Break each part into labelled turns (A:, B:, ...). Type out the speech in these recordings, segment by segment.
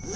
A: Hello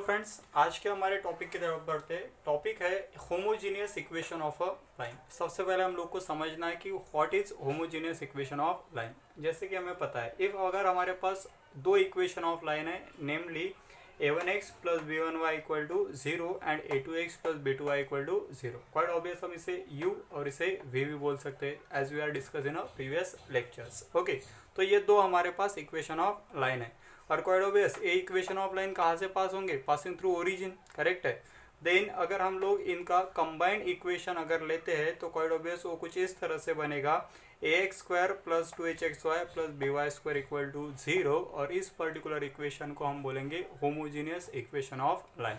A: friends, आज के हमारे टॉपिक की तरफ बढ़ते हैं। टॉपिक है homogeneous equation of a line. सबसे पहले हम लोग को समझना है कि what is homogeneous equation of line. जैसे कि हमें पता है, इफ अगर हमारे पास दो इक्वेशन ऑफ लाइन है, namely a1x plus b1y equal to 0 and a2x plus b2y equal to 0। Quite obvious हम इसे u और इसे v भी बोल सकते हैं, as we are discuss in a previous lectures. Okay, तो ये दो हमारे पास इक्वेशन ऑफ लाइन है। और क्वाइट ऑब्वियस ये इक्वेशन ऑफ लाइन कहाँ से पास होंगे? पासिंग थ्रू ओरिजिन, करेक्ट है। देन अगर हम लोग इनका कंबाइंड इक्वेशन अगर लेते हैं तो क्वाइट ऑब्वियस वो कुछ इस तरह से बनेगा, ax square plus 2hxy plus by square equal to 0। और इस पर्टिकुलर इक्वेशन को हम बोलेंगे homogeneous equation of line.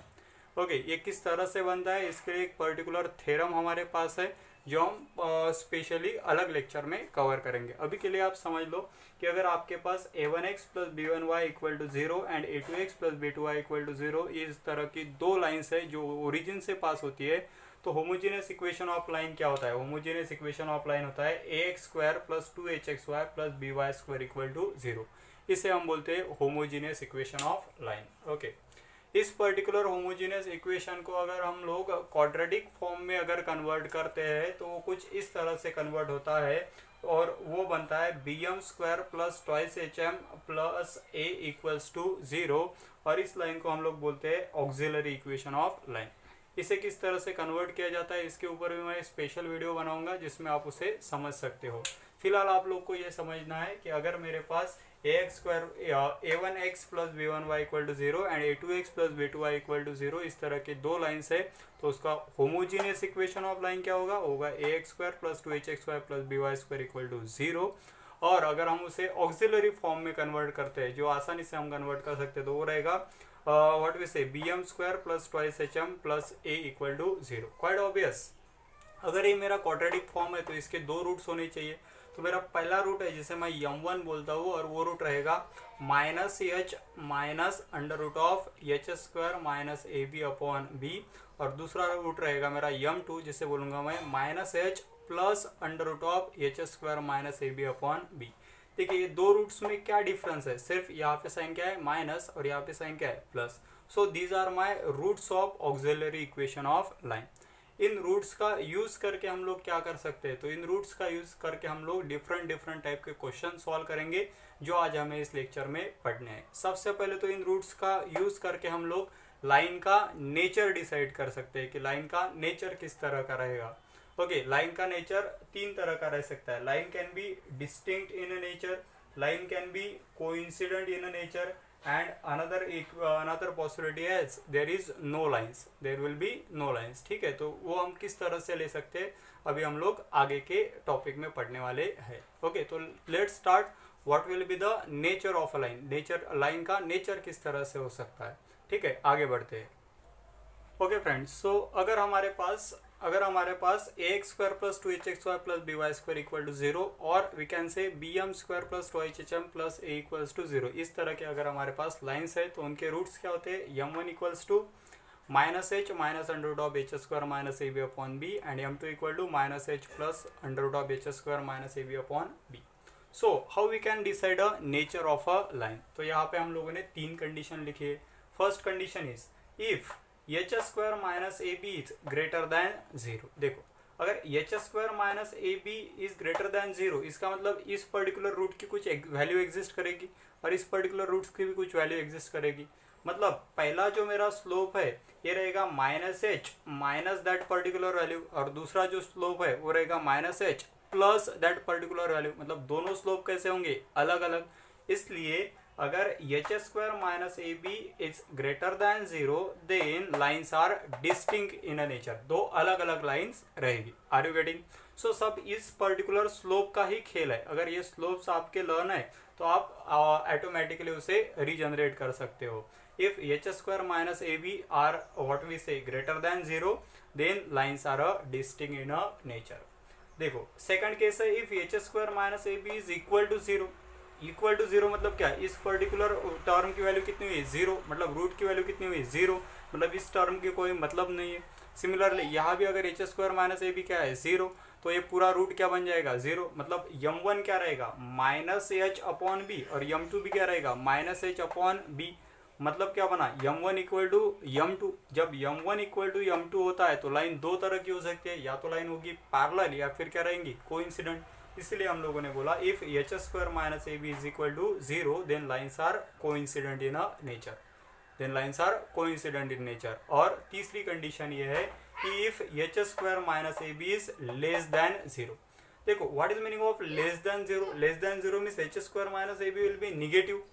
A: Okay, ये किस तरह से बनता है, इसके लिए एक पर्टिकुलर थ्योरम हमारे पास है जो हम स्पेशली अलग लेक्चर में कवर करेंगे। अभी के लिए आप समझ लो कि अगर आपके पास a1x plus b1y equal to 0 and a2x plus b2y equal to 0 इस तरह की दो लाइन्स है जो ओरिजिन से पास होती है, तो होमोजेनियस इक्वेशन ऑफ लाइन क्या होता है? होमोजेनियस इक्वेशन ऑफ लाइन होता है ax square plus 2hxy plus by square equal to 0। इसे हम बोलते हैं homogeneous equation of line. Okay, इस पर्टिकुलर होमोजेनियस इक्वेशन को अगर हम लोग क्वाड्रेटिक फॉर्म में अगर कन्वर्ट करते हैं तो वो कुछ इस तरह से कन्वर्ट होता है और वो बनता है bm square plus twice hm plus a equals to 0। और इस लाइन को हम लोग बोलते हैं ऑक्सिलरी इक्वेशन ऑफ लाइन। इसे किस तरह से कन्वर्ट किया जाता है इसके ऊपर भी मैं स्पेशल वीडियो बनाऊंगा जिसमें आप उसे समझ सकते हो। फिलहाल आप लोग को ये समझना है कि अगर मेरे पास ax square a1x plus b1y equal to 0 and a2x plus b2y equal to 0 इस तरह के दो लाइन्स है, तो उसका होमोजीनियस इक्वेशन ऑफ लाइन क्या होगा? होगा ax square plus 2hxy plus by square equal to 0। और अगर हम उसे ऑक्सिलरी फॉर्म में कन्वर्ट करते हैं, जो आसानी से हम कन्वर्ट कर सकते हैं, तो वो रहेगा what we say bm square plus twice hm plus a equal to 0। Quite obvious, अगर ये मेरा क्वाड्रेटिक फॉर्म है तो इसके दो रूट्स होने चाहिए। तो मेरा पहला रूट है जिसे मैं m1 बोलता हूँ और वो रूट रहेगा minus h minus under root of h square minus A b upon b. और दूसरा रूट रहेगा मेरा m2 जिसे बोलूँगा मैं minus h plus under root of h square minus A b upon b. देखिए ये दो रूट्स में क्या डिफरेंस है, सिर्फ यहाँ पे साइन क्या है? माइनस, और यहाँ पे साइन क्या है? Plus. So these are my roots of auxiliary equation of line. इन रूट्स का यूज करके हम लोग क्या कर सकते हैं? तो इन रूट्स का यूज करके हम लोग डिफरेंट टाइप के क्वेश्चन सॉल्व करेंगे जो आज हमें इस लेक्चर में पढ़ने हैं। सबसे पहले तो इन रूट्स का यूज करके हम लोग लाइन का नेचर डिसाइड कर सकते हैं कि लाइन का नेचर किस तरह का रहेगा। ओके, लाइन का नेचर तीन तरह का रह सकता है। Line can be distinct in nature, line can be coincident in nature, and another possibility is there is no lines, there will be no lines। ठीक है, तो वो हम किस तरह से ले सकते हैं अभी हम लोग आगे के टॉपिक में पढ़ने वाले हैं। ओके, तो let's start. What will be the nature of a line? Nature, line का नेचर किस तरह से हो सकता है। ठीक है, आगे बढ़ते हैं। ओके फ्रेंड्स, सो अगर हमारे पास ax square plus 2hxy plus by square equal to 0 और we can say bm square plus 2hm plus a equals to 0, इस तरह के अगर हमारे पास लाइन्स है तो उनके रूट्स क्या होते हैं? m1 equals to minus h minus under root of h square minus A b upon b and m2 equal to minus h plus under root of h square minus A b upon b. So how we can decide a nature of a line? तो यहाँ पे हम लोगों ने तीन condition लिखी है। First condition is if H square minus A B is greater than 0। देखो, अगर h square minus A B is greater than 0, इसका मतलब इस पर्टिकुलर रूट की कुछ वैल्यू एग्जिस्ट करेगी और इस पर्टिकुलर रूट्स की भी कुछ वैल्यू एग्जिस्ट करेगी। मतलब पहला जो मेरा स्लोप है ये रहेगा minus h minus that particular value, और दूसरा जो स्लोप है वो रहेगा minus h plus that particular value. मतलब दोनों स्लोप कैसे होंगे? अलग अलग। इसलिए अगर h square minus A B is greater than 0 then lines are distinct in a nature. दो अलग अलग लाइन्स रहेगी। Are you getting? सो सब इस पर्टिकुलर स्लोप का ही खेल है। अगर ये स्लोप्स आपके लर्न है तो आप ऑटोमेटिकली उसे रीजनरेट कर सकते हो। If H square minus A B are what we say greater than 0 then lines are a distinct in a nature. देखो सेकंड केस है, if H square minus A B is equal to 0, equal to zero मतलब क्या, इस particular term की value कितनी हुई, zero, मतलब root की वैल्यू कितनी हुई, जीरो, मतलब इस टर्म की कोई मतलब नहीं है। सिमिलरली यहाँ भी अगर एच स्क्वायर माइनस ए बी क्या है, जीरो, तो ये पूरा रूट क्या बन जाएगा, जीरो, मतलब यम वन क्या रहेगा, माइनस एच अपॉन बी, और यम टू भी क्या रहेगा, माइनस एच अपॉन बी। मतलब क्या बना, M one equal to M two. जब M one equal to M two होता है तो लाइन दो तरह की हो सकती है, या तो लाइन होगी पैरेलल या फिर क्या रहेंगी, कोइंसिडेंट। इसलिए हम लोगों ने बोला if H square minus A B is equal to zero then lines are coincident in nature, then lines are coincident in nature. और तीसरी कंडीशन ये है कि if H square minus A B is less than zero. देखो what is meaning of less than zero, less than zero means h square minus A b will be negative.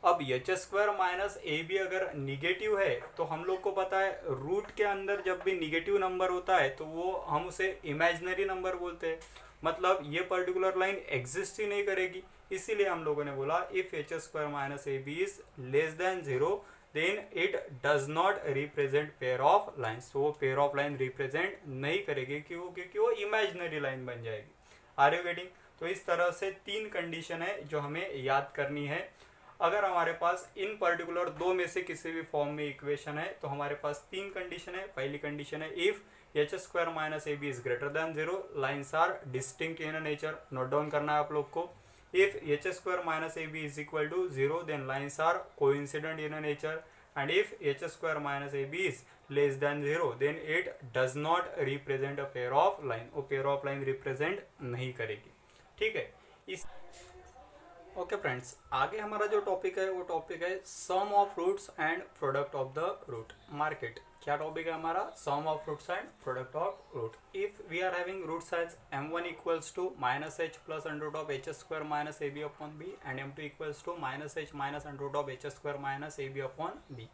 A: अब h square minus ए b अगर negative है तो हम लोग को पता है रूट के अंदर जब भी निगेटिव नंबर होता है तो वो हम उसे इमेजिनरी नंबर बोलते हैं, मतलब ये पर्टिकुलर लाइन एग्जिस्ट ही नहीं करेगी। इसीलिए हम लोगों ने बोला if H square minus A B is less than zero then it does not represent pair of lines. तो वो पेयर ऑफ लाइन रिप्रेजेंट नहीं करेगी क्योंकि वो इमेजिनरी लाइन बन जाएगी। Are you getting? तो इस तरह से तीन कंडीशन है जो हमें याद करनी है। अगर हमारे पास इन पर्टिकुलर दो में से किसी भी फॉर्म में इक्वेशन है तो हमारे पास तीन कंडीशन है। पहली कंडीशन है if H square minus A B is greater than zero lines are distinct in nature. Note down करना है आप लोग को। If H square minus A B is equal to zero then lines are coincident in nature, and if H square minus A B is less than zero then it does not represent a pair of line. वो pair of line represent नहीं करेगी। ठीक है। इस okay friends, आगे हमारा जो topic है वो टॉपिक है sum of roots and product of the root market. क्या टॉपिक है हमारा? Sum of roots and product of root. If we are having roots as m1 equals to minus h plus under root of h square minus A b upon b and m2 equals to minus h minus under root of h square minus A b upon b,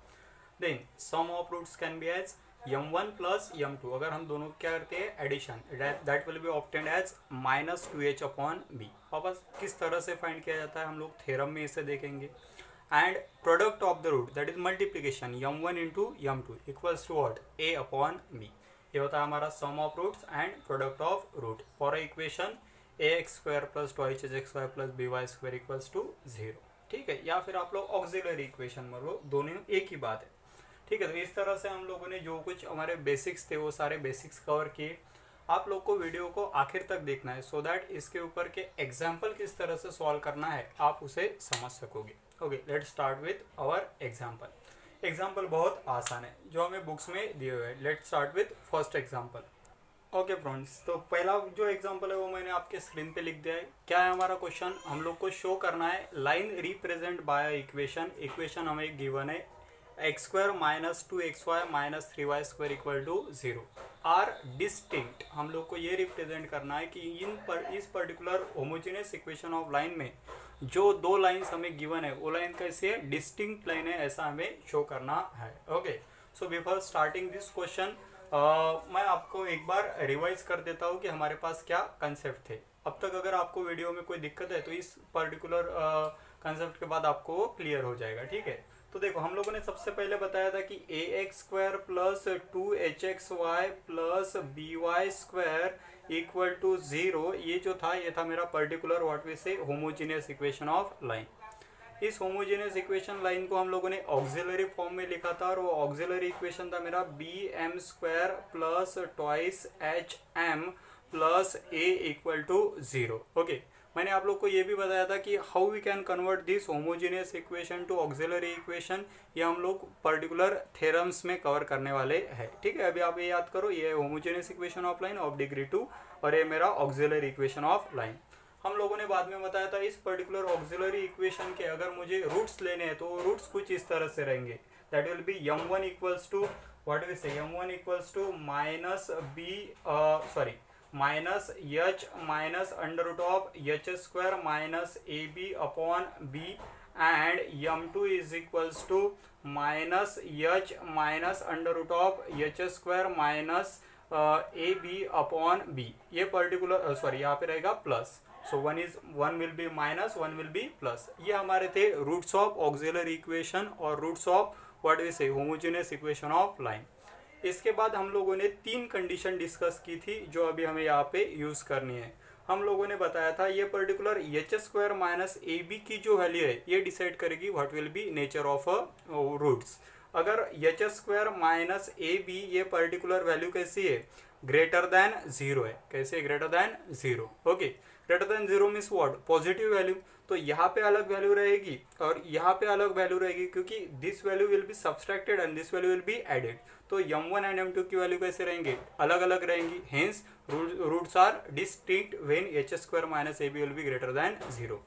A: then sum of roots can be as m1 plus m2। अगर हम दोनों क्या करते हैं addition, that will be obtained as minus 2h upon b. वापस किस तरह से फाइंड किया जाता है हम लोग थ्योरम में इसे देखेंगे। And product of the root that is multiplication m1 into m2 equals to what, a upon b। ये होता है हमारा sum of roots and product of root for equation ax square plus 2hx plus by square equals to 0। ठीक है, या फिर आप लोग ऑक्सिलरी इक्वेशन में लो, दोनों एक ही बात है। ठीक है, तो इस तरह से हम लोगों ने जो कुछ हमारे बेसिक्स थे वो सारे बेसिक्स कवर किए। आप लोग को वीडियो को आखिर तक देखना है सो दैट इसके ऊपर के एग्जाम्पल किस तरह से सॉल्व करना है आप उसे समझ सकोगे। Okay, let's start with our example. Example बहुत आसान है जो हमें बुक्स में दिए हुए हैं। Let's start with first example. Okay friends, तो पहला जो एग्जाम्पल है वो मैंने आपके स्क्रीन पे लिख दिया है। क्या है हमारा क्वेश्चन? हम लोग को शो करना है line represent by equation. Equation हमें गिवन है x square minus 2xy minus 3y square equal to 0 are distinct. हम लोग को ये रिप्रेजेंट करना है कि इस particular homogeneous equation of line में जो दो लाइंस हमें गिवन है वो लाइन कैसी है, डिस्टिंक्ट लाइन है, ऐसा हमें शो करना है। Okay, so before starting this question मैं आपको एक बार रिवाइज कर देता हूँ कि हमारे पास क्या कंसेप्ट थे अब तक। अगर आपको वीडियो में कोई दिक्कत है तो इस पर्टिकुलर कंसेप्ट के बाद आपको वो क्लियर हो जाएगा। ठीक है, तो देखो हम लोगों ने सबसे पहले बताया था कि ax square plus 2hxy plus by square equal to 0, ये जो था ये था मेरा particular what we say homogeneous equation of line. इस होमोजेनियस इक्वेशन लाइन को हम लोगों ने ऑक्सिलरी फॉर्म में लिखा था और वो ऑक्सिलरी इक्वेशन था मेरा bm square plus twice hm plus a equal to 0। Okay, मैंने आप लोग को ये भी बताया था कि how we can convert this homogeneous equation to auxiliary equation. ये हम लोग पर्टिकुलर थ्योरम्स में कवर करने वाले हैं। ठीक है, अभी आप ये याद करो, ये homogeneous equation of line of degree 2 और ये मेरा ऑक्सिलरी इक्वेशन ऑफ लाइन। हम लोगों ने बाद में बताया था इस पर्टिकुलर ऑक्सिलरी इक्वेशन के अगर मुझे रूट्स लेने हैं तो रूट्स कुछ इस तरह से रहेंगे। That will be m1 equals to what we say, m1 equals to minus h minus under root of h square minus A b upon b and m2 is equals to minus h minus under root of h square minus A b upon b. ये particular यहाँ पे रहेगा plus, so one will be minus, one will be plus. ये हमारे थे roots of auxiliary equation और roots of what we say homogeneous equation of line. इसके बाद हम लोगों ने तीन कंडीशन डिस्कस की थी जो अभी हमें यहाँ पे यूज़ करनी है। हम लोगों ने बताया था ये पर्टिकुलर एच स्क्वायर माइनस ए बी की जो वैल्यू है ये डिसाइड करेगी what will be nature of roots. अगर एच स्क्वायर माइनस ए बी ये पर्टिकुलर वैल्यू कैसी है, ग्रेटर देन जीरो है। कैसे greater than zero? Okay, greater than zero means what, positive value. तो यहाँ पे अलग वैल्यू रहेगी और यहाँ पे अलग वैल्यू रहेगी, क्योंकि this value will be subtracted and this value will be added. तो m1 एंड m2 की वैल्यू कैसे रहेंगे, अलग अलग रहेंगी। Hence roots are distinct when h square minus A b will be greater than zero.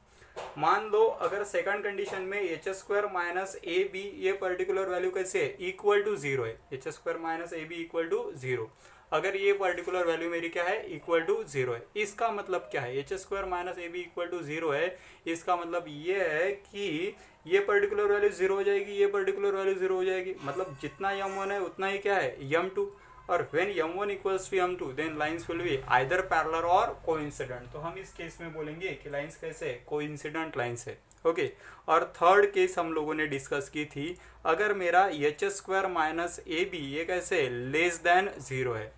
A: मान लो अगर सेकंड कंडीशन में एच स्क्वायर माइनस ए बी ये पर्टिकुलर वैल्यू कैसे है, इक्वल टू जीरो है। H square minus A b equal to zero, अगर ये पर्टिकुलर वैल्यू मेरी क्या है, इक्वल टू जीरो है। इसका मतलब क्या है, h square minus A b equal to zero है, इसका मतलब ये है कि ये पर्टिकुलर वैल्यू जीरो हो जाएगी, ये पर्टिकुलर वैल्यू जीरो हो जाएगी। मतलब जितना m1 है उतना ही क्या है, m2। और when m1 equals to m2 then lines will be either parallel और कोइंसिडेंट। तो हम इस केस में बोलेंगे कि लाइंस कैसे है, कोइंसिडेंट लाइंस है। ओके, और थर्ड केस हम लोगों ने डिस्कस की थी, अगर मेरा एच स्क्वायर माइनस ए बी ये कैसे है, लेस देन जीरो है।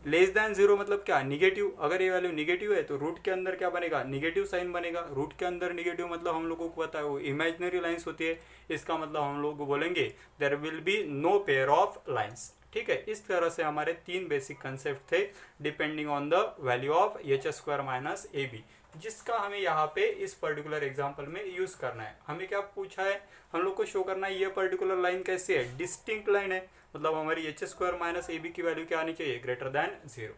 A: लेस देन जीरो मतलब क्या, निगेटिव। अगर ये वैल्यू निगेटिव है तो रूट के अंदर क्या बनेगा, निगेटिव साइन बनेगा। रूट के अंदर निगेटिव मतलब हम लोगों को पता है वो इमेजिनरी लाइंस होती है। इसका मतलब हम लोग बोलेंगे there will be no pair of lines. ठीक है, इस तरह से हमारे तीन बेसिक कंसेप्ट थे depending on the value of h square minus A b, जिसका हमें यहाँ पे इस पर्टिकुलर एग्जांपल में यूज करना है। हमें क्या पूछा है, हम लोग को शो करना है ये पर्टिकुलर लाइन कैसी है, डिस्टिंक्ट लाइन है। मतलब हमारी एच स्क्वायर माइनस ए बी की वैल्यू क्या आनी चाहिए, ग्रेटर देन जीरो।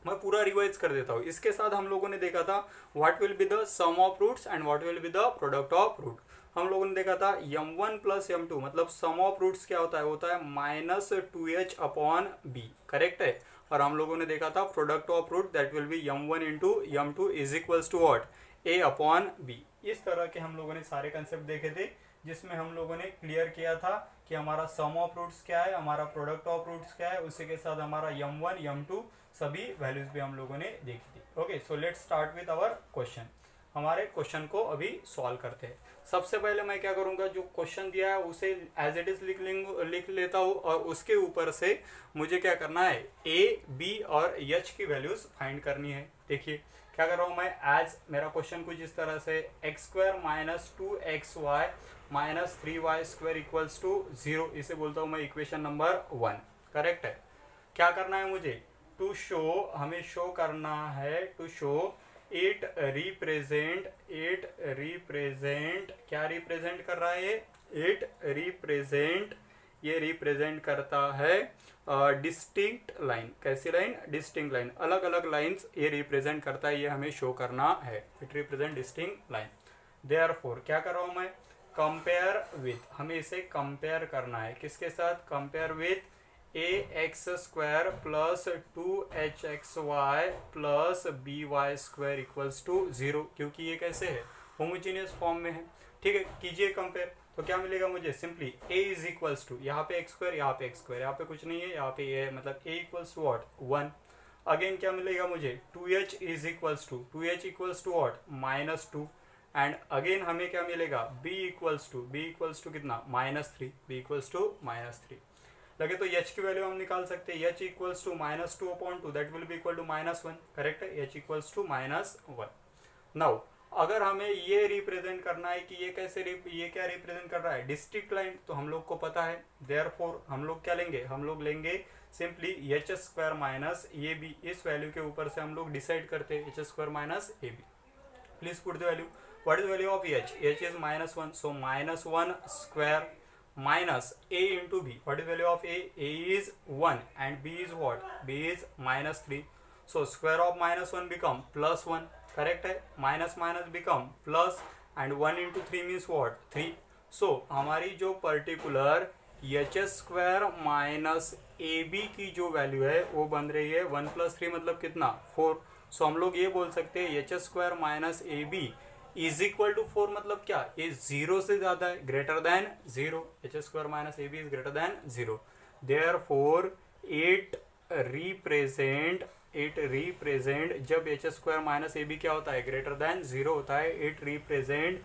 A: मैं पूरा रिवाइज कर देता हूँ। इसके साथ हम लोगों ने देखा था what will be the sum of roots and what will be the product of root. हम लोगों ने देखा था m1 प्लस m2 मतलब सम ऑफ रूट्स क्या होता है minus 2h upon b, correct है। और हम लोगों ने देखा था product of root that will be m1 into m2 is equals to what, a upon b। इस तरह के हम लोगों ने सारे कंसेप्ट देखे थे, जिसमें हम लोगों ने क्लियर किया था कि हमारा सम ऑफ रूट्स क्या है, हमारा प्रोडक्ट ऑफ रूट्स क्या है, उसी के साथ हमारा m1 m2 सभी वैल्यूज भी हम लोगों ने देखी थी। Okay, so let's start with our question. हमारे क्वेश्चन को अभी सॉल्व करते हैं। सबसे पहले मैं क्या करूंगा, जो क्वेश्चन दिया है उसे एज इट इज लिख लेता हूँ, और उसके ऊपर से मुझे क्या करना है, ए बी और एच की वैल्यूज फाइंड करनी है। देखिए क्या कर रहा हूँ मैं, एज मेरा क्वेश्चन कुछ इस तरह से, x square minus 2xy minus 3y square equals to zero, इसे बोलता हूँ मैं इक्वेशन नंबर 1, करेक्ट है। क्या करना है मुझे, टू शो, हमें शो करना है, टू शो इट रिप्रेजेंट क्या रिप्रेजेंट कर रहा है, ये रिप्रेजेंट करता है डिस्टिंक्ट लाइन। कैसी लाइन, डिस्टिंक्ट लाइन, अलग अलग लाइंस ये रिप्रेजेंट करता है, ये हमें शो करना है। It represent distinct line. Therefore क्या कर रहा हूँ मैं, कंपेयर विथ, हमें इसे कंपेयर करना है, किसके साथ, compare with a x square plus 2hxy plus by square equals to zero, क्योंकि ये कैसे है, होमोजीनियस फॉर्म में है। ठीक है, कीजिए कंपेयर, तो क्या मिलेगा मुझे, simply a is equals to, यहाँ पे एक्स स्क्वायर, यहाँ पे एक्स स्क्वायर, यहाँ पे कुछ नहीं है, यहाँ पे ये है, मतलब a equals to what, 1। Again क्या मिलेगा मुझे, 2h is equals to, 2h equals to what, minus 2। And again हमें क्या मिलेगा, b इक्वल्स टू कितना, -3, b इक्वल्स टू -3। लगे तो h की वैल्यू हम निकाल सकते हैं, h equals to -2 upon 2 that will be equal to -1, correct है, h इक्वल्स टू -1। नाउ अगर हमें ये रिप्रेजेंट करना है कि ये कैसे ये क्या रिप्रेजेंट कर रहा है, डिस्ट्रिक्ट लाइन, तो हम लोग को पता है, देयरफॉर हम लोग क्या लेंगे, हम लोग लेंगे सिंपली एच स्क्वायर माइनस ए बी, इस वैल्यू के ऊपर से हम लोग डिसाइड करते हैं h square minus A b. Please put the value, what is the value of h, h is -1, so -1 square minus a into b. What is value of a? A is 1 and b is what? B is -3. So square of -1 become +1. Correct है? Minus become plus and 1 into 3 means what? 3. So हमारी जो particular h square minus ए b की जो value है वो बन रही है 1 + 3 मतलब कितना, 4. सो हम लोग ये बोल सकते हैं h square minus A B is equal to 4 मतलब क्या, ये 0 से ज्यादा है, greater than 0। H square minus A B is greater than 0, therefore it represent जब एच स्क्वायर माइनस ए बी क्या होता है, ग्रेटर देन 0 होता है, it represent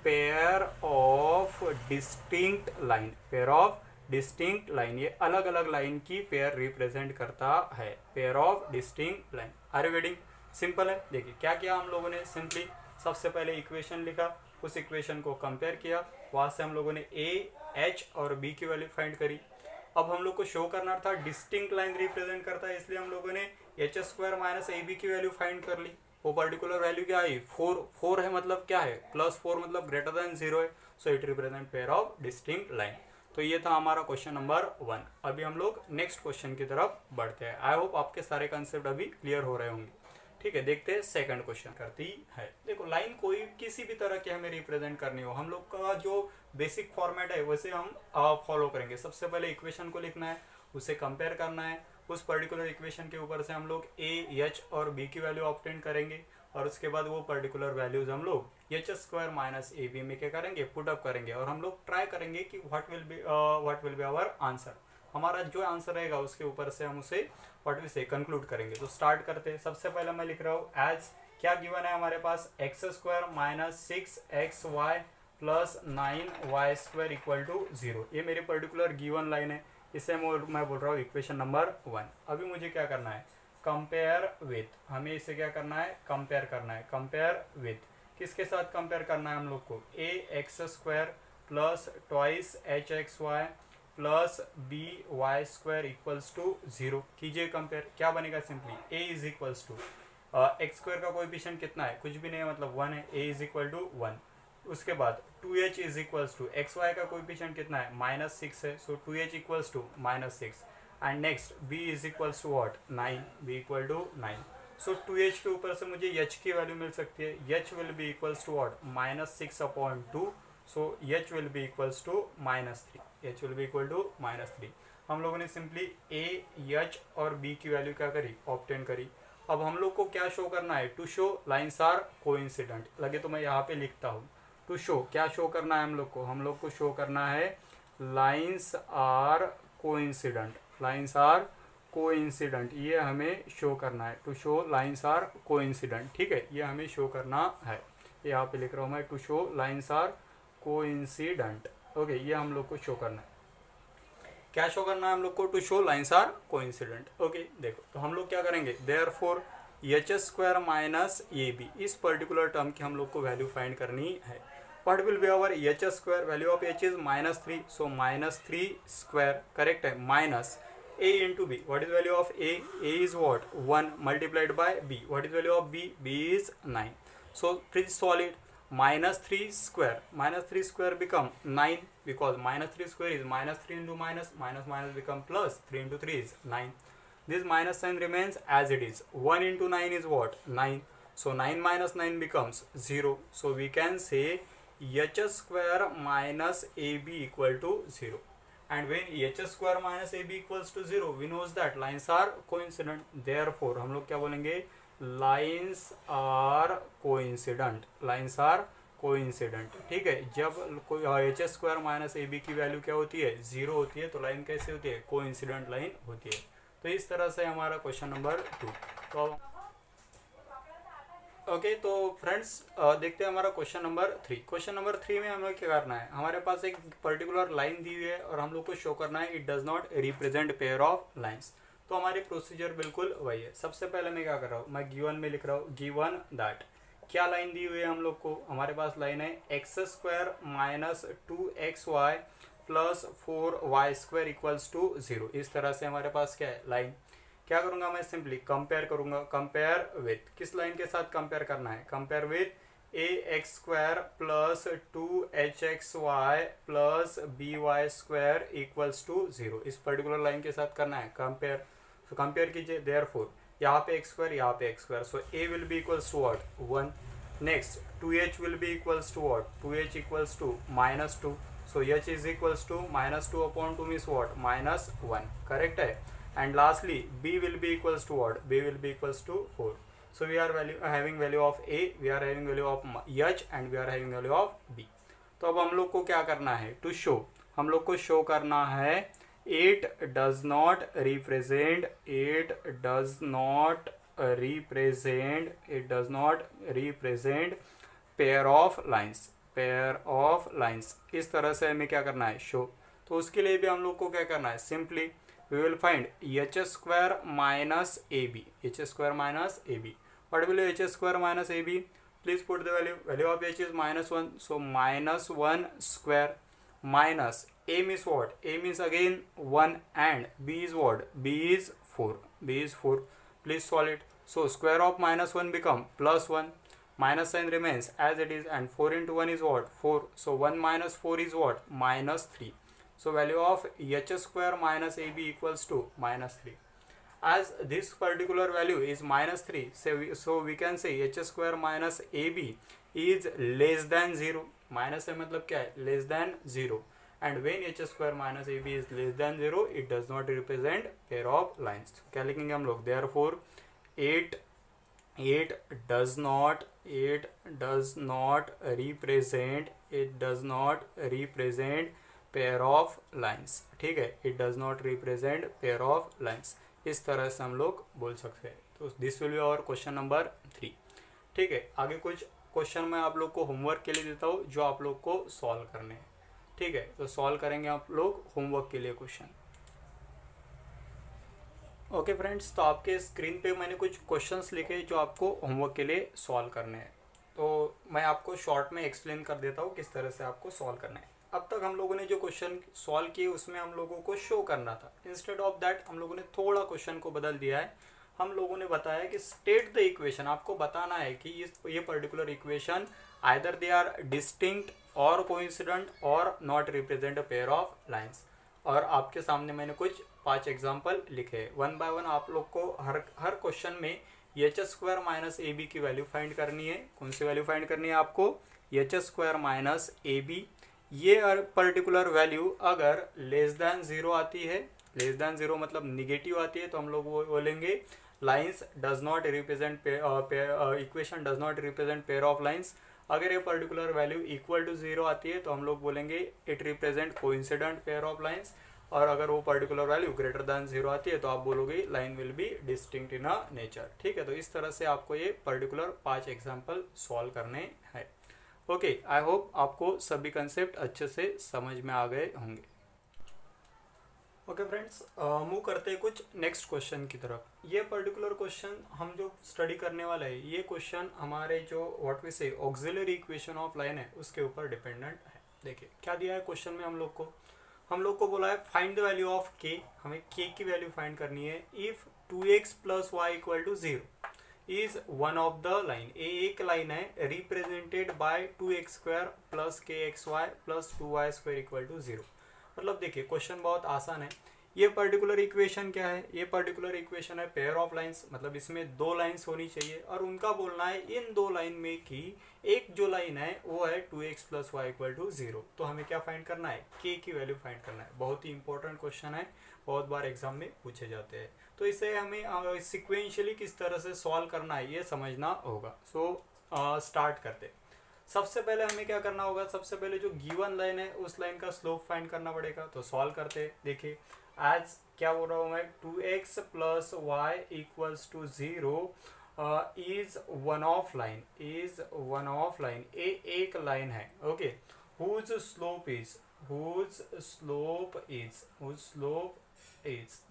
A: pair of distinct line, ये अलग अलग लाइन की पेयर रिप्रेजेंट करता है, pair of distinct line. Are you getting? Simple है। देखिए क्या किया हम लोगों ने, सिंपली सबसे पहले इक्वेशन लिखा, उस इक्वेशन को कंपेयर किया, वहाँ से हम लोगों ने ए, एच और बी की वैल्यू फाइंड करी। अब हम लोग को शो करना था डिस्टिंक्ट लाइन रिप्रेजेंट करता है, इसलिए हम लोगों ने एच स्क्वायर माइनस ए बी की वैल्यू फाइंड कर ली। वो पर्टिकुलर वैल्यू क्या आई, 4 है, मतलब क्या है +4 मतलब ग्रेटर देन 0 है, so it represent pair of distinct line. तो ये था हमारा क्वेश्चन नंबर 1। अभी हम लोग नेक्स्ट क्वेश्चन की तरफ बढ़ते हैं। आई होप आपके सारे कंसेप्ट अभी क्लियर हो रहे होंगे। ठीक है, देखते हैं सेकंड क्वेश्चन करती है। देखो लाइन कोई किसी भी तरह की हमें रिप्रेजेंट करनी हो, हम लोग का जो बेसिक फॉर्मेट है वैसे हम फॉलो करेंगे। सबसे पहले इक्वेशन को लिखना है, उसे कंपेयर करना है, उस पर्टिकुलर इक्वेशन के ऊपर से हम लोग ए, एच और बी की वैल्यू ऑब्टेन करेंगे, और उसके बाद वो पर्टिकुलर वैल्यूज हम लोग एच स्क्वायर माइनस ए बी में क्या करेंगे, पुट अप करेंगे, और हम लोग ट्राई करेंगे कि what will be our answer. हमारा जो आंसर रहेगा उसके ऊपर से हम उसे व्हाट वी से कंक्लूड करेंगे। तो स्टार्ट करते हैं। सबसे पहले मैं लिख रहा हूँ एज, क्या गिवन है हमारे पास, x square minus 6xy plus 9y² equal to 0। ये मेरी पर्टिकुलर गिवन लाइन है, इसे मैं बोल रहा हूँ इक्वेशन नंबर 1। अभी मुझे क्या करना है, कंपेयर विथ, हमें इसे क्या करना है, कंपेयर करना है। कंपेयर विथ किसके साथ कंपेयर करना है हम लोग को, a x square plus twice h x y plus b y square equals to 0। कीजिए कंपेयर, क्या बनेगा, simply a is equals to x square का कोएफिशिएंट कितना है, कुछ भी नहीं है, मतलब 1 है, ए इज इक्वल टू 1। उसके बाद 2h is equals to x y का कोएफिशिएंट कितना है, -6 है, so 2h equals to -6। And next b is equals to what, 9, b equal to 9। So 2h के ऊपर से मुझे h की वैल्यू मिल सकती है, h will be equals to what, -6/2। So h will be equals to -3, h will be equal to -3। हम लोगों ने सिंपली a, h और b की वैल्यू क्या करी, ऑब्टेन करी। अब हम लोग को क्या शो करना है, to show lines are coincident. लगे तो मैं यहाँ पे लिखता हूँ, टू शो, क्या शो करना है हम लोग को शो करना है lines are coincident, lines are coincident, ये हमें शो करना है। To show lines are coincident, ठीक है, ये हमें शो करना है। यहाँ पे लिख रहा हूँ मैं, to show lines are coincident. Okay, ये हम लोग को शो करना है। क्या शो करना है हम लोग को, to show lines are coincident. Okay, देखो तो हम लोग क्या करेंगे, देयरफॉर एच स्क्वायर माइनस ए बी, इस पर्टिकुलर टर्म की हम लोग को वैल्यू फाइंड करनी है। What will be our h square, value of h is -3, so -3 square, correct है, minus a into b. What is value of a? A is what, 1 multiplied by b. What is value of b? B is 9. So pretty solid. -3 square, -3 square become 9, because -3 square is -3 into minus become plus, 3 into 3 is 9. This minus sign remains as it is. 1 into 9 is what, 9. So 9 minus 9 becomes 0. So we can say h square minus ab equal to 0. And when h square minus ab equals to 0, we knows that lines are coincident. Therefore हम लोग क्या बोलेंगे, lines are coincident, lines are coincident। ठीक है, जब कोई h square minus ए b की value क्या होती है, 0 होती है, तो लाइन कैसे होती है, कोइंसिडेंट लाइन होती है। तो इस तरह से हमारा क्वेश्चन नंबर 2। तो ओके, तो फ्रेंड्स देखते हैं हमारा क्वेश्चन नंबर 3। क्वेश्चन नंबर 3 में हमें क्या करना है, हमारे पास एक पर्टिकुलर लाइन दी हुई है और हम लोग को शो करना है it does not represent pair of lines. तो हमारी प्रोसीजर बिल्कुल वही है। सबसे पहले मैं क्या कर रहा हूँ, मैं गिवन में लिख रहा हूँ, गिवन दैट, क्या लाइन दी हुई है हम लोग को, हमारे पास लाइन है x square minus 2xy plus 4y² equals to 0। इस तरह से हमारे पास क्या है लाइन। क्या करूंगा मैं, सिंपली कंपेयर करूंगा। कंपेयर विथ, किस लाइन के साथ कंपेयर करना है, compare with a x square plus 2hxy plus by² equals to 0। इस पर्टिकुलर लाइन के साथ करना है कंपेयर। तो कंपेयर कीजिए, देयरफॉर यहाँ पे एक्स स्क्वायर, यहाँ पे x square, so a will be equals to what, 1। Next 2h will be equals to what, 2h equals to -2, so h is equals to -2/2 means what, -1, correct है। And lastly b will be equals to what, b will be equals to 4. So we are having value of a, we are having value of h and we are having value of b. तो अब हम लोग को क्या करना है, to show, हम लोग को शो करना है it does not represent pair of lines। इस तरह से हमें क्या करना है, शो। तो उसके लिए भी हम लोग को क्या करना है, simply we will find h square minus ab, h square minus ab। What will be h square minus ab? Please put the value of h is -1. So -1 square minus a means what? A means again 1 and b is what? B is 4. B is 4. Please solve it. So square of -1 become +1. Minus sign remains as it is, and 4 into 1 is what? 4. So 1 minus 4 is what? -3. So value of h square minus ab equals to -3. As this particular value is -3, so we can say h square minus ab is less than 0. Minus है मतलब क्या है? Less than 0. And when h square minus ab is less than 0, it does not represent pair of lines. क्या लिखेंगे हम लोग? therefore 8 does not represent pair of lines. ठीक है, it does not represent pair of lines. इस तरह से हम लोग बोल सकते हैं. तो this will be our question number 3. ठीक है, आगे कुछ क्वेश्चन मैं आप लोग को होमवर्क के लिए देता हूँ जो आप लोग को सॉल्व करने हैं. ठीक है, तो सॉल्व करेंगे आप लोग होमवर्क के लिए क्वेश्चन. ओके फ्रेंड्स, तो आपके स्क्रीन पे मैंने कुछ क्वेश्चंस लिखे जो आपको होमवर्क के लिए सॉल्व करने हैं. तो मैं आपको शॉर्ट में एक्सप्लेन कर देता हूँ किस तरह से आपको सॉल्व करना है. अब तक हम लोगों ने जो क्वेश्चन सॉल्व किए उसमें हम लोगों को शो करना था. इंस्टेड ऑफ दैट हम लोगों ने थोड़ा क्वेश्चन को बदल दिया है. हम लोगों ने बताया कि स्टेट द इक्वेशन. आपको बताना है कि ये particular equation either they are distinct और कोइंसिडेंट और not represent a pair of lines. और आपके सामने मैंने कुछ 5 एग्जाम्पल लिखे हैं. 1 बाय 1 आप लोग को हर क्वेश्चन में एच स्क्वायर माइनस ए बी की वैल्यू फाइंड करनी है. कौन सी वैल्यू फाइंड करनी है आपको? एच स्क्वायर माइनस ए बी. ये पर्टिकुलर वैल्यू अगर लेस देन 0 आती है, लेस देन 0 मतलब निगेटिव आती है, तो हम लोग वो बोलेंगे lines does not represent equation does not represent pair of lines. अगर ये पर्टिकुलर वैल्यू इक्वल टू 0 आती है तो हम लोग बोलेंगे it represent coincident pair of lines. और अगर वो पर्टिकुलर वैल्यू ग्रेटर देन 0 आती है तो आप बोलोगे line will be distinct in a nature. ठीक है, तो इस तरह से आपको ये पर्टिकुलर 5 एग्जाम्पल सॉल्व करने हैं. ओके, आई होप आपको सभी कंसेप्ट अच्छे से समझ में आ गए होंगे. ओके फ्रेंड्स, मूव करते हैं कुछ नेक्स्ट क्वेश्चन की तरफ. ये पर्टिकुलर क्वेश्चन हम जो स्टडी करने वाला है, ये क्वेश्चन हमारे जो व्हाट वी से ऑक्सिलरी इक्वेशन ऑफ लाइन है उसके ऊपर डिपेंडेंट है. देखिए क्या दिया है क्वेश्चन में. हम लोग को बोला है फाइंड द वैल्यू ऑफ के. हमें के की वैल्यू फाइंड करनी है. If 2x plus y equal to 0 is one of the line. एक लाइन है represented by 2x square plus k x y plus 2y square equal to 0. मतलब देखिए क्वेश्चन बहुत आसान है. ये पर्टिकुलर इक्वेशन क्या है? ये पर्टिकुलर इक्वेशन है पेयर ऑफ लाइंस. मतलब इसमें 2 लाइंस होनी चाहिए और उनका बोलना है इन 2 लाइन में की एक जो लाइन है वो है 2x plus y equal to 0. तो हमें क्या फाइंड करना है? के की वैल्यू फाइंड करना है. बहुत ही इंपॉर्टेंट क्वेश्चन है, बहुत बार एग्जाम में पूछे जाते हैं. तो इसे हमें सिक्वेंशियली किस तरह से सॉल्व करना है ये समझना होगा. सो स्टार्ट करते. सबसे पहले हमें क्या करना होगा? सबसे पहले जो गिवन लाइन है उस लाइन का स्लोप फाइंड करना पड़ेगा. तो सॉल्व करते. देखिए एज क्या बोल रहा हूँ मैं, 2x plus y equals to 0 is one of line. एक लाइन है. ओके, हुज स्लोप इज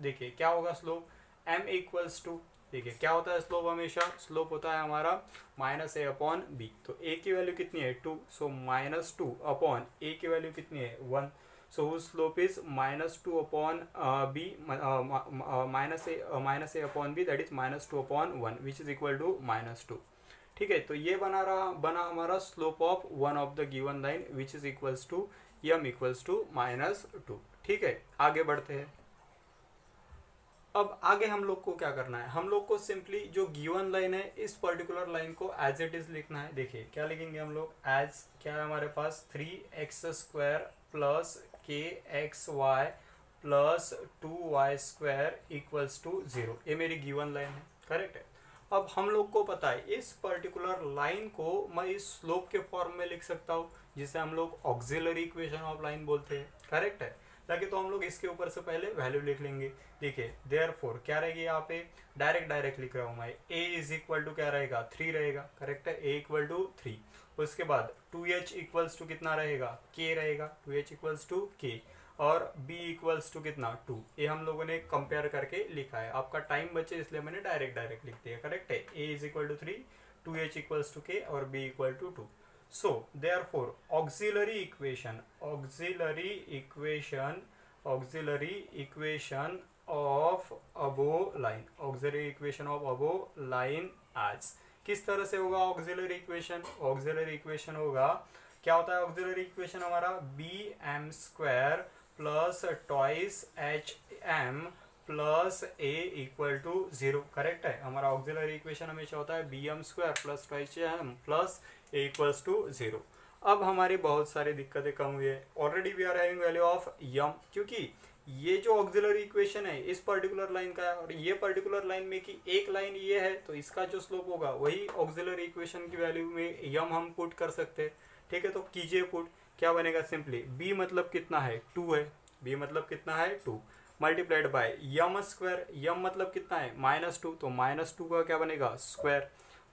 A: देखिए क्या होगा स्लोप? m equals to. देखिए क्या होता है स्लोप? हमेशा स्लोप होता है हमारा माइनस ए अपॉन बी. तो ए की वैल्यू कितनी है? 2. सो माइनस 2 अपॉन ए की वैल्यू कितनी है? 1. So slope is -2 upon b minus a upon b, that is -2 upon 1 which is equal to -2. ठीक है, तो ये बना हमारा slope of one of the given line which is equals to m equals to -2. ठीक है, आगे बढ़ते हैं. अब आगे हम लोग को क्या करना है? हम लोग को सिंपली जो गिवन लाइन है इस पर्टिकुलर लाइन को एज इट इज लिखना है. देखिए क्या लिखेंगे हम लोग? एज क्या है हमारे पास? 3x square plus k x y plus 2y square equals to 0. ये मेरी गिवन लाइन है. करेक्ट है. अब हम लोग को पता है इस पर्टिकुलर लाइन को मैं इस स्लोप के फॉर्म में लिख सकता हूँ जिसे हम लोग ऑक्सिलरी इक्वेशन ऑफ लाइन बोलते हैं. करेक्ट है. ताकि तो हम लोग इसके ऊपर से पहले वैल्यू लिख लेंगे. देखिए देयरफॉर क्या रहेगी यहाँ पे? डायरेक्ट लिख रहा हूँ मैं. a इज इक्वल टू क्या रहेगा? 3 रहेगा. करेक्ट है. a equal to 3. उसके बाद 2h इक्वल्स टू कितना रहेगा? k रहेगा. 2h equals to k. और b इक्वल्स टू कितना 2। ये हम लोगों ने कंपेयर करके लिखा है, आपका टाइम बचे इसलिए मैंने डायरेक्ट लिख दिया। करेक्ट है, a is equal to 3, 2h equals to k और b equal to 2। So therefore auxiliary equation of above line आज किस तरह से होगा ऑक्सिलरी इक्वेशन होगा, क्या होता है ऑक्सिलरी इक्वेशन हमारा, b m square plus twice h m plus a equal to 0। Correct है, हमारा ऑक्सिलरी इक्वेशन हमेशा होता है b m square plus twice m plus a equals to 0। अब हमारी बहुत सारी दिक्कतें कम हुई है। Already we are having value of m, क्योंकि ये जो ऑक्सिलरी इक्वेशन है इस पर्टिकुलर लाइन का है और ये पर्टिकुलर लाइन में कि एक लाइन ये है तो इसका जो स्लोप होगा वही ऑक्सिलरी इक्वेशन की वैल्यू में यम हम पुट कर सकते हैं। ठीक है, तो कीजिए पुट, क्या बनेगा, सिंपली b मतलब कितना है 2 है, b मतलब कितना है 2 मल्टीप्लाइड बाय यम स्क्वायर, यम मतलब कितना है -2, तो -2 का क्या बनेगा स्क्वायर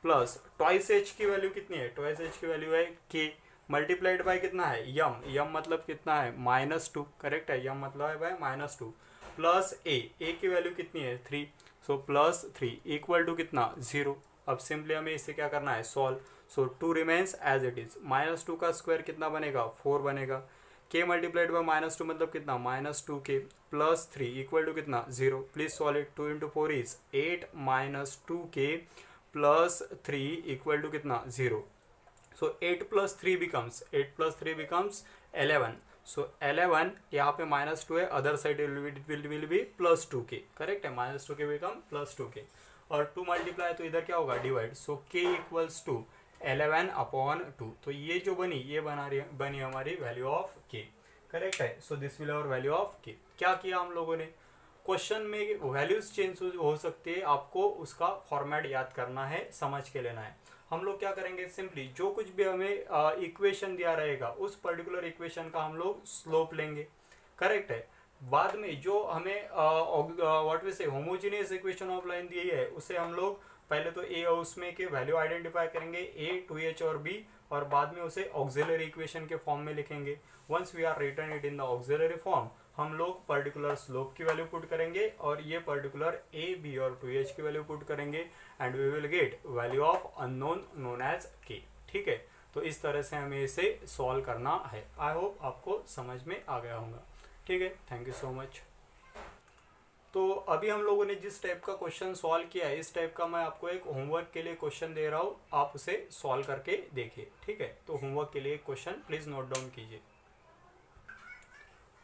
A: प्लस ट्वाइस एच की वैल्यू कितनी है, ट्वाइस एच की वैल्यू है k मल्टीप्लाइड बाय कितना है यम मतलब कितना है -2। करेक्ट है, यम मतलब है बाय -2 प्लस ए की वैल्यू कितनी है 3, सो प्लस 3 इक्वल टू कितना 0। अब सिंपली हमें इसे क्या करना है solve, so 2 remains as it is, -2 का स्क्वायर कितना बनेगा 4 बनेगा, k मल्टीप्लाइड बाय -2 मतलब कितना -2k प्लस 3 इक्वल टू कितना 0। Please solve it, 2 into 4 is 8 -2k plus 3 equal to कितना 0। सो 8 प्लस 3 बिकम्स 11। सो 11 यहाँ पे -2 है, other side will be plus 2k। Correct है, -2k बिकम प्लस 2k और 2 मल्टीप्लाई तो इधर क्या होगा divide, so k equals to 11/2। तो ये जो बनी ये बनी हमारी वैल्यू ऑफ k। करेक्ट है, so this will our value of k। क्या किया हम लोगों ने, क्वेश्चन में वैल्यूज चेंज हो सकती है, आपको उसका फॉर्मेट याद करना है, समझ के लेना है। हम लोग क्या करेंगे, सिंपली जो कुछ भी हमें इक्वेशन दिया रहेगा उस पर्टिकुलर इक्वेशन का हम लोग स्लोप लेंगे। करेक्ट है, बाद में जो हमें what we say homogeneous equation of line दी है उसे हम लोग पहले तो ए और उसमें के वैल्यू आइडेंटिफाई करेंगे a, 2h और b और बाद में उसे ऑक्सिलरी इक्वेशन के फॉर्म में लिखेंगे। Once we are written it in the auxiliary form हम लोग पर्टिकुलर स्लोप की वैल्यू पुट करेंगे और ये पर्टिकुलर a, b और 2h की वैल्यू पुट करेंगे and we will get value of unknown known as k। ठीक है, तो इस तरह से हमें इसे सॉल्व करना है। आई होप आपको समझ में आ गया होगा। ठीक है, थैंक यू सो मच। तो अभी हम लोगों ने जिस टाइप का क्वेश्चन सॉल्व किया है इस टाइप का मैं आपको एक होमवर्क के लिए क्वेश्चन दे रहा हूँ, आप उसे सॉल्व करके देखिए। ठीक है, तो होमवर्क के लिए क्वेश्चन प्लीज नोट डाउन कीजिए।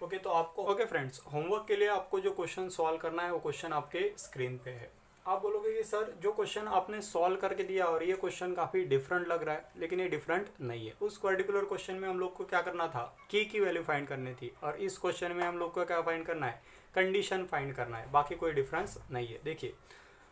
A: ओके, तो आपको ओके फ्रेंड्स, होमवर्क के लिए आपको जो क्वेश्चन सॉल्व करना है वो क्वेश्चन आपके स्क्रीन पे है। आप बोलोगे कि सर जो क्वेश्चन आपने सॉल्व करके दिया और ये क्वेश्चन काफ़ी डिफरेंट लग रहा है, लेकिन ये डिफरेंट नहीं है। उस पर्टिकुलर क्वेश्चन में हम लोग को क्या करना था, की वैल्यू फाइंड करनी थी और इस क्वेश्चन में हम लोग को क्या फाइंड करना है, कंडीशन फाइंड करना है। बाकी कोई डिफरेंस नहीं है। देखिए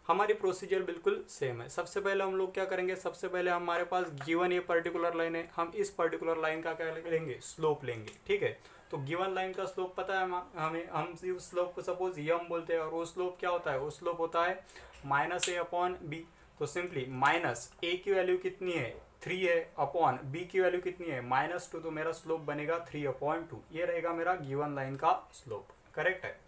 A: हमारी प्रोसीजर बिल्कुल सेम है। सबसे पहले हम लोग क्या करेंगे, सबसे पहले हमारे पास गिवन ये पर्टिकुलर लाइन है, हम इस पर्टिकुलर लाइन का क्या लेंगे, स्लोप लेंगे। ठीक है, तो गिवन लाइन का स्लोप पता है हमें, हम उस स्लोप को सपोज यम बोलते हैं और वो स्लोप क्या होता है, वो स्लोप होता है -a/b। तो सिंपली -a की वैल्यू कितनी है 3 है अपॉन b की वैल्यू कितनी है -2, तो मेरा स्लोप बनेगा 3/2। ये रहेगा मेरा गिवन लाइन का स्लोप। करेक्ट है,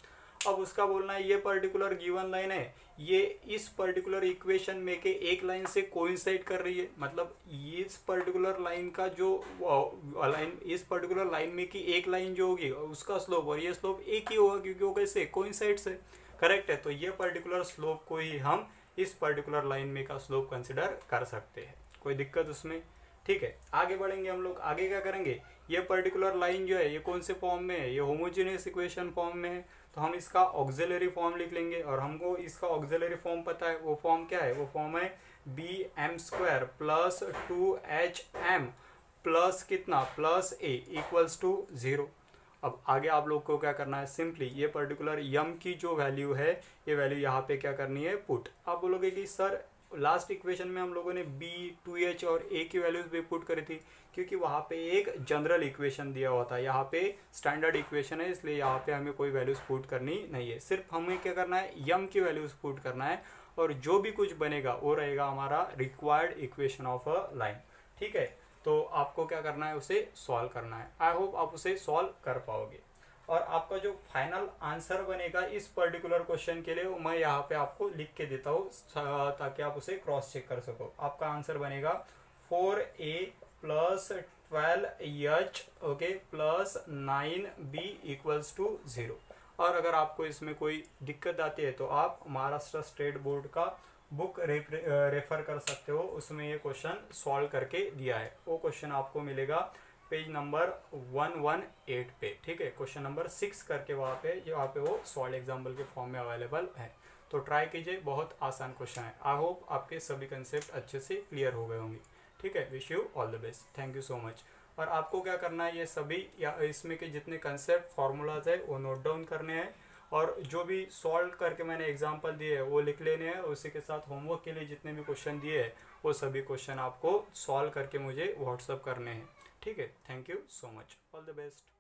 A: अब उसका बोलना है ये पर्टिकुलर गिवन लाइन है, ये इस पर्टिकुलर इक्वेशन में के एक लाइन से कोइंसाइड कर रही है, मतलब इस पर्टिकुलर लाइन का जो लाइन, इस पर्टिकुलर लाइन में की एक लाइन जो होगी उसका स्लोप और ये स्लोप एक ही होगा क्योंकि वो कैसे कोइंसाइड से। करेक्ट है, तो ये पर्टिकुलर स्लोप को ही हम इस पर्टिकुलर लाइन में का स्लोप कंसिडर कर सकते हैं। कोई दिक्कत उसमें। ठीक है, आगे बढ़ेंगे हम लोग। आगे क्या करेंगे, ये पर्टिकुलर लाइन जो है ये कौन से फॉर्म में है, ये होमोजेनियस इक्वेशन फॉर्म में है, तो हम इसका ऑक्सिलरी फॉर्म लिख लेंगे और हमको इसका ऑक्सिलरी फॉर्म पता है। वो फॉर्म क्या है, वो फॉर्म है bm² प्लस 2hm प्लस कितना प्लस a इक्वल्स टू 0। अब आगे आप लोग को क्या करना है, सिंपली ये पर्टिकुलर यम की जो वैल्यू है ये वैल्यू यहाँ पे क्या करनी है पुट। आप बोलोगे कि सर लास्ट इक्वेशन में हम लोगों ने b, 2h और a की वैल्यूज भी पुट करी थी क्योंकि वहाँ पे एक जनरल इक्वेशन दिया हुआ था, यहाँ पे स्टैंडर्ड इक्वेशन है इसलिए यहाँ पे हमें कोई वैल्यूज पुट करनी नहीं है। सिर्फ हमें क्या करना है, यम की वैल्यूज पुट करना है और जो भी कुछ बनेगा वो रहेगा हमारा required equation of a line. ठीक है, तो आपको क्या करना है, उसे सॉल्व करना है। आई होप आप उसे सॉल्व कर पाओगे। और आपका जो फाइनल आंसर बनेगा इस पर्टिकुलर क्वेश्चन के लिए वो मैं यहाँ पे आपको लिख के देता हूँ ताकि आप उसे क्रॉस चेक कर सको। आपका आंसर बनेगा 4a plus 12h okay plus 9b equals to 0। और अगर आपको इसमें कोई दिक्कत आती है तो आप महाराष्ट्र स्टेट बोर्ड का बुक रेफर कर सकते हो, उसमें ये क्वेश्चन सॉल्व करके दिया है। वो क्वेश्चन आपको मिलेगा पेज नंबर 118 पे, ठीक है। क्वेश्चन नंबर 6 करके वहाँ पे वो सॉल्व एग्जाम्पल के फॉर्म में अवेलेबल है, तो ट्राई कीजिए, बहुत आसान क्वेश्चन है। आई होप आपके सभी कंसेप्ट अच्छे से क्लियर हो गए होंगे, ठीक है। Wish you all the best, thank you so much. और आपको क्या करना है, ये सभी या इसमें के जितने कंसेप्ट फार्मूलाज है वो नोट डाउन करने हैं, और जो भी सॉल्व करके मैंने एग्जांपल दिए है वो लिख लेने हैं। उसी के साथ होमवर्क के लिए जितने भी क्वेश्चन दिए हैं वो सभी क्वेश्चन आपको सॉल्व करके मुझे व्हाट्सअप करने हैं, ठीक है। Thank you so much, all the best.